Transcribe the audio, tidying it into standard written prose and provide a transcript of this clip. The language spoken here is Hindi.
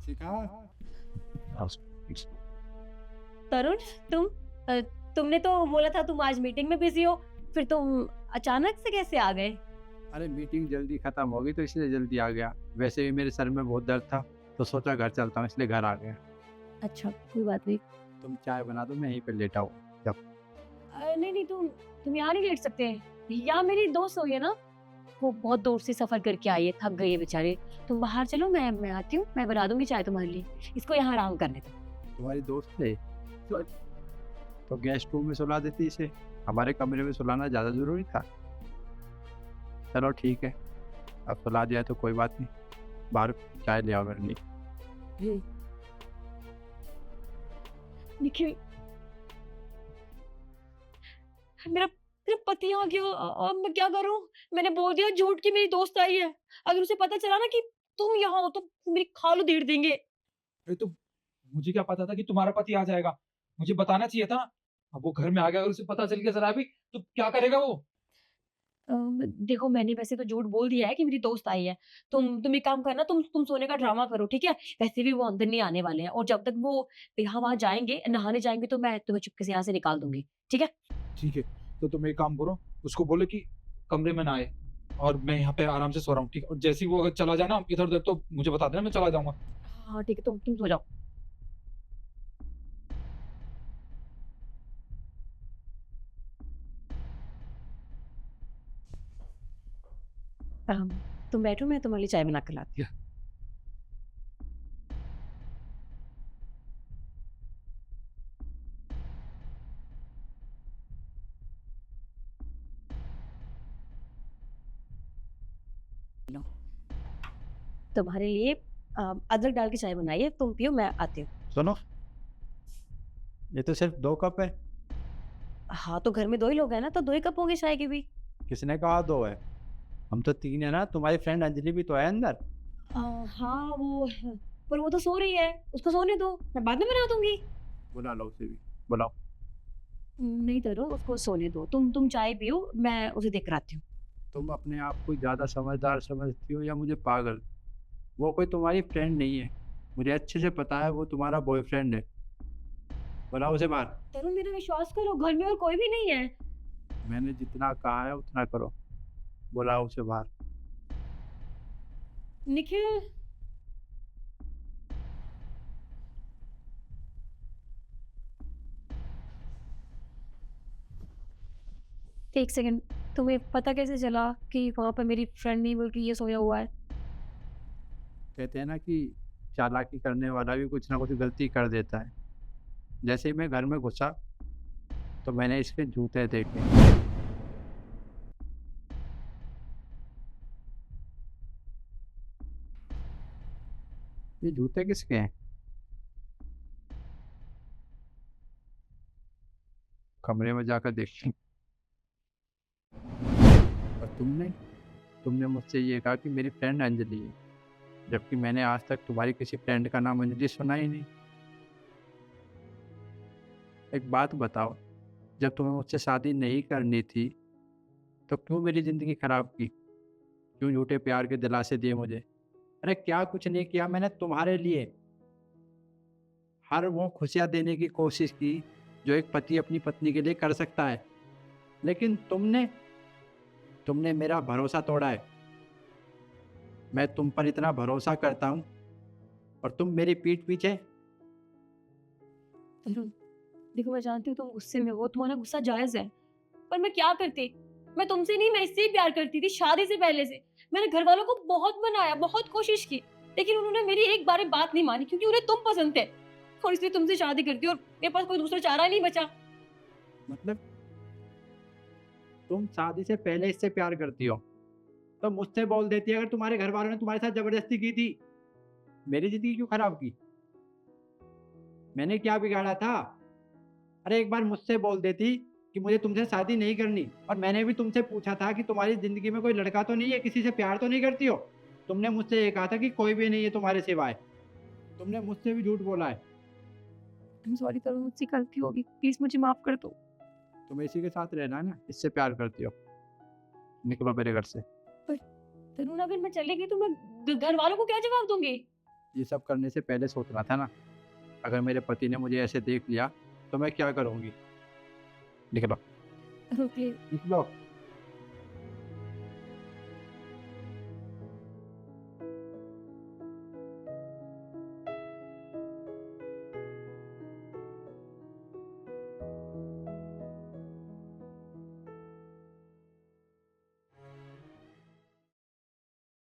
शिखा। तरुण, तुम तुमने तो बोला था तुम आज मीटिंग में बिजी हो, फिर तुम अचानक से कैसे आ गए? अरे मीटिंग जल्दी खत्म होगी तो इसलिए जल्दी आ गया। वैसे भी मेरे सर में बहुत दर्द था तो सोचा घर चलता हूँ, इसलिए घर आ गया। अच्छा, कोई बात नहीं। तुम चाय बना दो, मैं यहीं पे लेटा हूँ। जब नहीं नहीं, तुम यहाँ नहीं लेट सकते। यहाँ मेरी दोस्त हुई है ना, वो बहुत दूर से सफर करके आई है, थक गई है बेचारी। तुम बाहर चलो, मैं आती हूँ, मैं बना दूंगी चाय तुम्हारे लिए। इसको यहाँ आराम करने दो। तुम्हारी दोस्त है तो गेस्ट रूम में सुला देती इसे, हमारे कमरे में सुलाना ज़्यादा ज़रूरी था। चलो ठीक है, अब सुला दिया तो कोई बात नहीं। बाहर चाय ले आओ मेरे लिए। निखिल, मेरा मेरा पति आ गया। अब मैं क्या करूं? मैंने बोल दिया झूठ कि मेरी दोस्त आई है। अगर उसे पता चला ना कि तुम यहाँ हो तो मेरी खाल उधेड़ देंगे। अरे तो मुझे क्या पता था कि तुम्हारा पति आ जाएगा? मुझे बताना चाहिए था। अब वो घर में आ गया और उसे पता चल गया जरा भी, तो क्या करेगा वो? देखो, मैंने वैसे तो झूठ बोल दिया है कि मेरी दोस्त आई है। तुम एक काम करना, तुम सोने का ड्रामा करो, ठीक है? वैसे भी वो अंदर नहीं आने वाले हैं, और जब तक वो यहाँ वहाँ जाएंगे, नहाने जाएंगे, तो मैं तुम्हें चुपके से यहाँ से निकाल दूंगी, ठीक है? ठीक है, तो तुम एक काम करो, उसको बोलो कि कमरे में ना आए और मैं यहाँ पे आराम से सो रहा हूँ, ठीक है? और जैसे ही वो अगर चला जाए ना इधर उधर, तो मुझे बता देना, मैं चला जाऊंगा। हाँ ठीक है, तुम सो जाओ। अम, तुम बैठो, मैं तुम्हारे लिए चाय बना कर लाती हूँ। लो, तुम्हारे लिए अदरक डाल के चाय बनाई है, तुम पियो, मैं आती हूँ। सुनो, ये तो सिर्फ 2 कप है। हाँ, तो घर में 2 ही लोग हैं ना, तो 2 ही कप होंगे चाय के भी। किसने कहा 2 है? हम तो 3 है ना। तुम्हारी फ्रेंड अंजलि भी तो है अंदर। हाँ, वो, पर वो तो सो रही है, उसको सोने दो, मैं बाद में बना दूंगी। बुला लो उसे भी, बुलाओ। नहीं तरुण, उसको सोने दो। तुम चाय पियो, मैं उसे देख कर आती हूँ। तुम अपने आप को ज़्यादा समझदार समझती हो या मुझे पागल? वो कोई तुम्हारी फ्रेंड नहीं है, मुझे अच्छे से पता है। वो तुम्हारा बॉयफ्रेंड है। बुलाओ उसे बाहर। तरुण, मेरा विश्वास करो, घर में और कोई भी नहीं है। मैंने जितना कहा है उतना करो। बुलाओ उसे बाहर। निखिल, एक सेकंड, तुम्हें पता कैसे चला कि वहां पर मेरी फ्रेंड नहीं बल्कि ये सोया हुआ है? कहते हैं ना कि चालाकी करने वाला भी कुछ ना कुछ गलती कर देता है। जैसे ही मैं घर में घुसा तो मैंने इसके जूते देखे। ये जूते किसके हैं? कमरे में जाकर देखी। और तुमने तुमने मुझसे ये कहा कि मेरी फ्रेंड अंजलि है, जबकि मैंने आज तक तुम्हारी किसी फ्रेंड का नाम अंजलि सुना ही नहीं। एक बात बताओ, जब तुम्हें मुझसे शादी नहीं करनी थी तो क्यों मेरी ज़िंदगी खराब की? क्यों झूठे प्यार के दिलासे दिए मुझे? अरे क्या कुछ नहीं किया मैंने तुम्हारे लिए। हर वो खुशियाँ देने की कोशिश की जो एक पति अपनी पत्नी के लिए कर सकता है, लेकिन तुमने तुमने मेरा भरोसा तोड़ा है। मैं तुम पर इतना भरोसा करता हूँ और तुम मेरी पीठ पीछे। तरुण, देखो, मैं जानती हूँ तुम गुस्से में हो, तुम्हारा गुस्सा जायज है, पर मैं क्या करती? मैं तुमसे नहीं, मैं इससे ही प्यार करती थी, शादी से पहले से। मैंने घर वालों को बहुत मनाया, बहुत कोशिश की, लेकिन उन्होंने मेरी एक बार बात नहीं मानी, क्योंकि उन्हें तुम पसंद थे, और इसलिए तुमसे शादी करती, और मेरे पास कोई दूसरा चारा नहीं बचा। मतलब तुम शादी से पहले इससे प्यार करती हो तो मुझसे बोल देती अगर तुम्हारे घर वालों ने तुम्हारे साथ जबरदस्ती की थी। मेरी जिंदगी क्यों खराब की? मैंने क्या बिगाड़ा था? अरे एक बार मुझसे बोल देती कि मुझे तुमसे शादी नहीं करनी, और मैंने भी तुमसे पूछा था कि तुम्हारी जिंदगी में कोई लड़का तो नहीं है, किसी से प्यार तो नहीं करती हो? तुमने मुझसे ये कहा था कि कोई भी नहीं है तुम्हारे सिवाय। तुमने मुझसे भी झूठ बोला है। सॉरी तरुण, मुझसे गलती होगी, प्लीज मुझे माफ कर दो। तुम्हें इसी के साथ रहना है ना, इससे प्यार करती हो। निकलो मेरे घर से। तरुण, अगर मैं चली गई तो मैं घर वालों को क्या जवाब दूंगी? ये सब करने से पहले सोचना था ना। अगर मेरे पति ने मुझे ऐसे देख लिया तो मैं क्या करूँगी? लिख लो, रुकिए, लिख लो।